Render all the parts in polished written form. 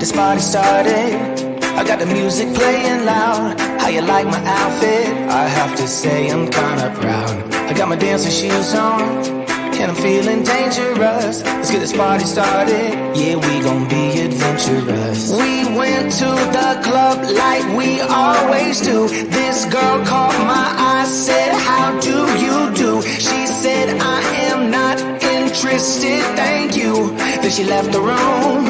this party started. I got the music playing loud. How you like my outfit? I have to say I'm kinda proud. I got my dancing shoes on, and I'm feeling dangerous. Let's get this party started. Yeah, we gon' be adventurous. We went to the club like we always do. This girl caught my eye, said, how do you do? She said, I am not interested, thank you. Then she left the room.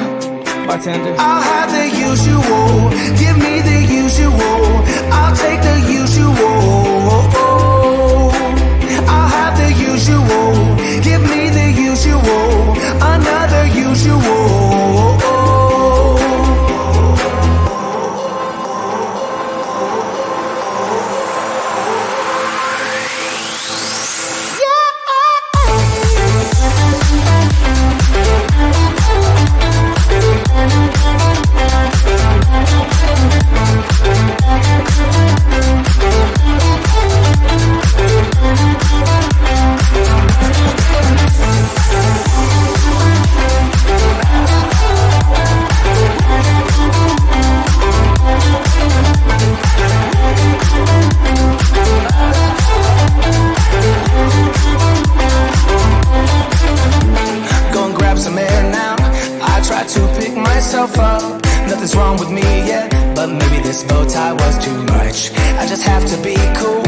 Bartender, I'll have the usual. Give me the usual. I'll take the usual. I'll have the usual. Give me the usual. Another usual. Up. Nothing's wrong with me, yeah, but maybe this bow tie was too much. I just have to be cool,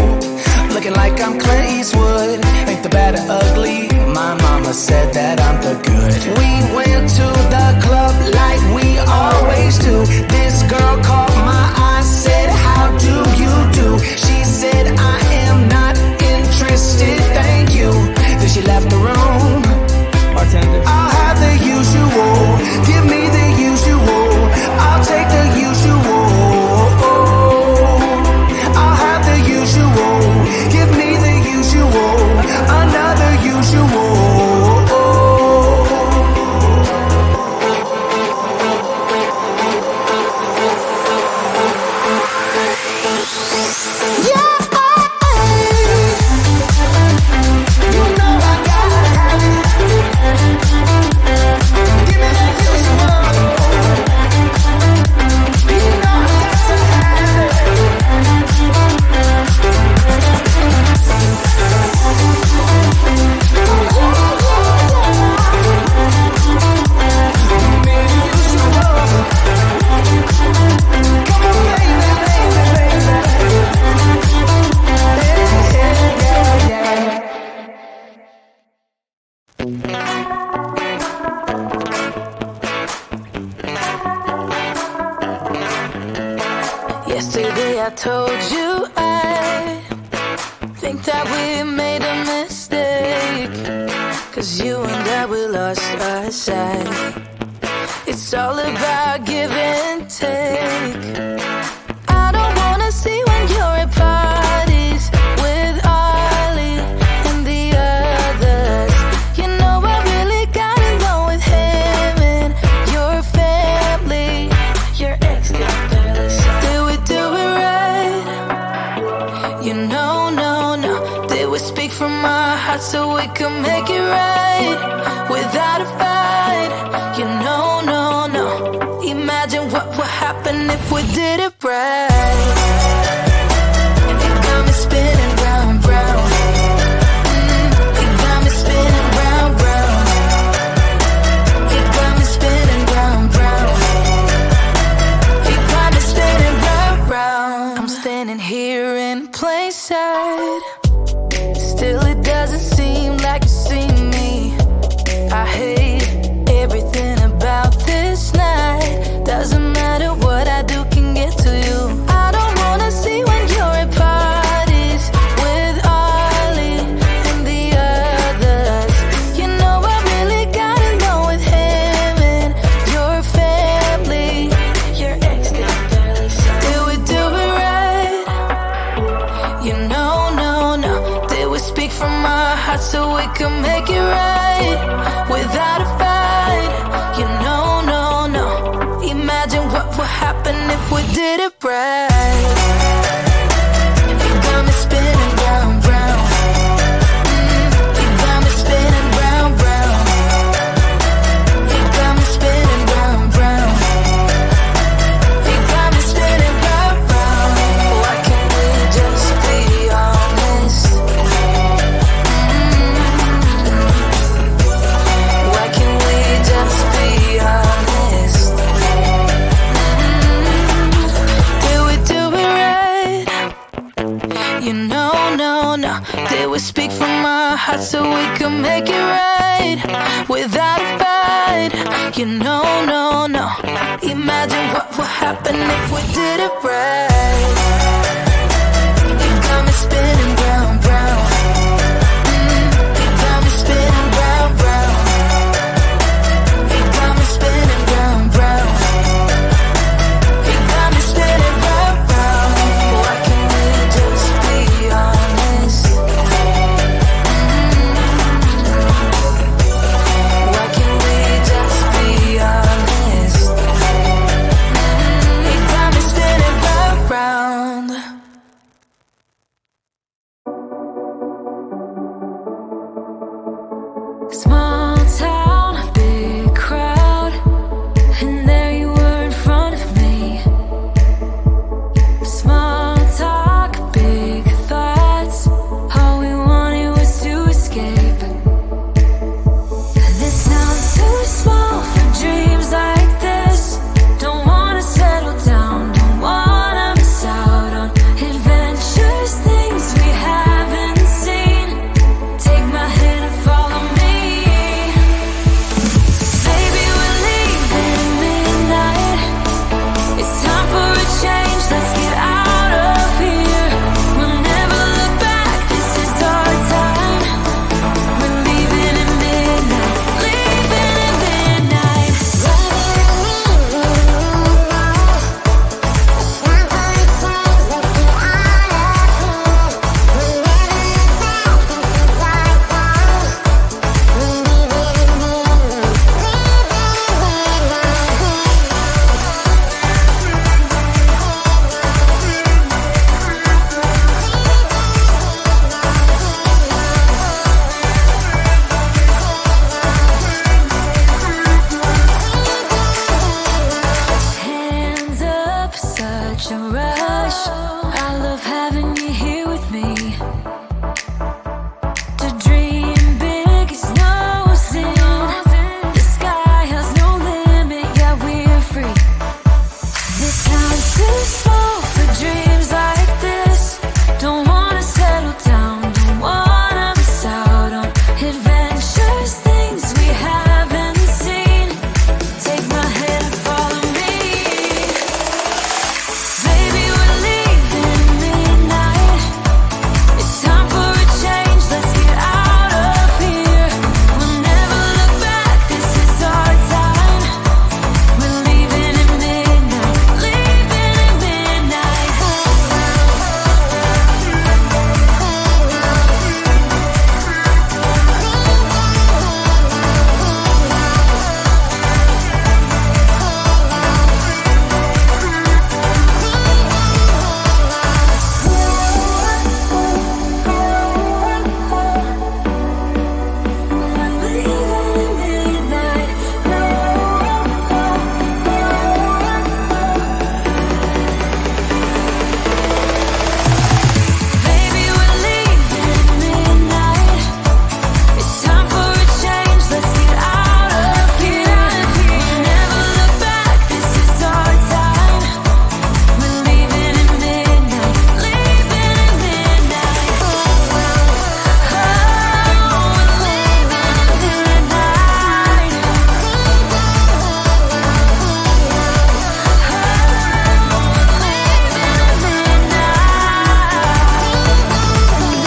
looking like I'm Clint Eastwood. Ain't the bad or ugly, my mama said that I'm the good. We went to the club like we always do. This girl caught my eye, said, how do you do? She said, I am not interested, thank you. Then she left the room. Bartender, I'll have the usual. Give me the usual. I'll take the usual. I'll have the usual. Give me the usual. Another usual. Yesterday I told you I think that we made a mistake, 'cause you and I, we lost our sight. It's all about give and take. I don't wanna see when you're at parties with Ollie and the others. You know I really got along with him and your family, your ex. Did we do it right? You know, no. Did we speak from our hearts so we can make it right without a fight? You know, no. Imagine what would happen if we did it right. It got me spinning round, round. It got me spinning round, round. It got me spinning round, round. It got me spinning round, round. I'm standing here in plain sight. Still it doesn't seem like you see me. I hate everything about this night. Doesn't matter what I do can get to you. I don't wanna see when you're at parties with Ollie and the others. You know I really got along with him and your family, your ex. Did we do it right? You know, no. Did we speak from our hearts so we can make it right without a fight? You know, no. Imagine what would happen if we did it right. It got me spinning round, round. It got me spinning round, round. It got me spinning round, round. no, no. Did we speak from our hearts so we could make it right without a fight? You know, no, no. Imagine what would happen if we did it right. You got me spinning round, round. You got me spinning round, round. You got me spinning round, round. You got me spinning round, round. Why can't we just be honest? Why can't we just be honest? You got me spinning round, round. Small town, big crowd, and there you were in front of me. Small talk, big thoughts, all we wanted was to escape. This sounds too small for dreams like this. Don't wanna settle down, don't wanna miss out on adventures, things we haven't seen. Take my hand and follow me. Baby, we're leaving midnight. It's time for a change, let's get out of here. We'll never look back, this is our time. We're leaving at midnight, leaving at midnight. Hands up, such a rush. I love having you here with me. To dream big is no sin. The sky has no limit, yeah, we're free. This sounds too small for dreams like this. Don't wanna settle down, don't wanna miss out on adventures, things we haven't seen. Take my hand and follow me. Baby, we're leaving midnight. It's time for a change, let's get out of here. We'll never look back, this is our time. We're leaving at midnight, leaving at midnight. Baby, we're leaving at midnight. It's time for a change, let's get out of here. We'll never look back, this is our time. We're leaving at midnight, leaving at midnight. Oh, we're leaving at midnight.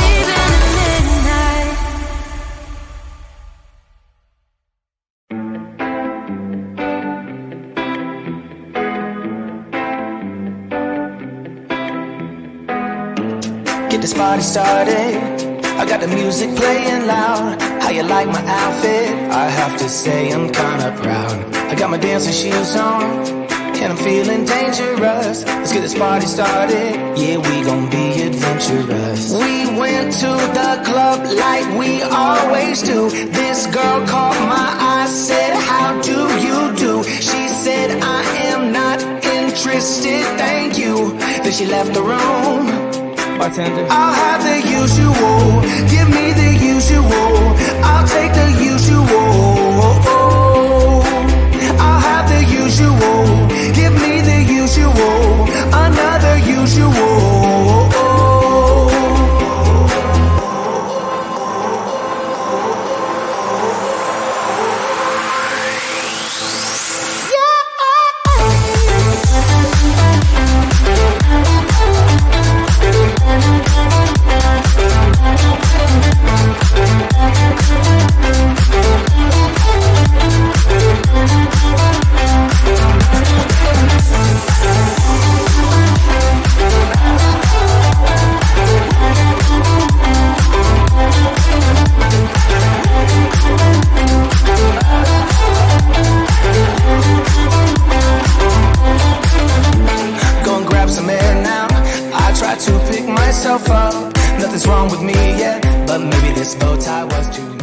Leaving at midnight. Get this party started. I got the music playing loud. How you like my outfit? I have to say I'm kinda proud. I got my dancing shoes on, and I'm feeling dangerous. Let's get this party started. Yeah, we gon' be adventurous. We went to the club like we always do. This girl caught my eye, said, how do you do? She said, I am not interested, thank you. Then she left the room. Bartender, I'll have the usual. Give me the usual. I'll take the usual. I'll have the usual. Give me the usual. Another usual. myself up. Nothing's wrong with me, yeah, but maybe this bow tie was too